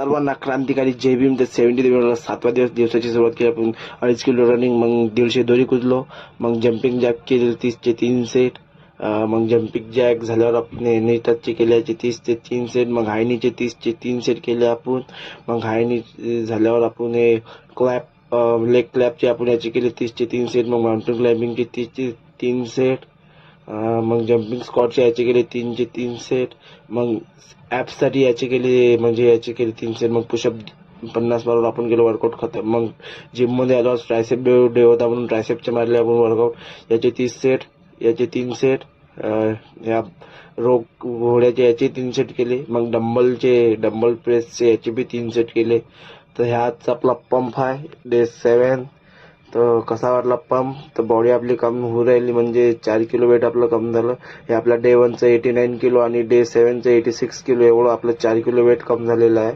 सर्वांना क्रांतिकारी जय भीम. तर 70 7व्या दिवसाची सुरुवात केली आपण. 2.5 किलो रनिंग, मग 150 दोरी कुदलो, मग जम्पिंग जॅक केले 30 चे 3 सेट. मग जम्पिंग जॅक झाल्यावर आपण नी टचचे केले 30 चे 3 सेट. मग हाय नीचे 30 चे 3 सेट केले आपण. मग हाय नी झाल्यावर आपण क्लॅप लेग क्लॅपचे आपण याचे केले 30 चे 3 सेट. मग माउंटेन क्लाइम्बिंगचे 30 चे 3 सेट. मग जम्पिंग स्क्वॉटचे याचे केले 3 चे 3 सेट. मग ॲप्ससाठी याचे केले, म्हणजे याचे केले 3 सेट. मग पुशअप 50 मारून आपण केलं वर्कआउट खतम. मग जिममध्ये आलो, ट्रायसेप डे होता म्हणून ट्रायसेपचे मारले आपण वर्कआउट. याचे 30 सेट, याचे 3 सेट. या रोग घोड्याचे याचे 3 सेट केले. मग डंबल प्रेसचे याचे बी 3 सेट केले. तर ह्याच आपला पंप आहे डे 7. तर कसा वाटला पंप? तर बॉडी आपली कम होऊ राहिली, म्हणजे 4 किलो वेट आपलं कम झालं. हे आपला डे 1चं 89 किलो आणि डे 7चं 86 किलो, एवढं आपलं 4 किलो वेट कम झालेलं आहे.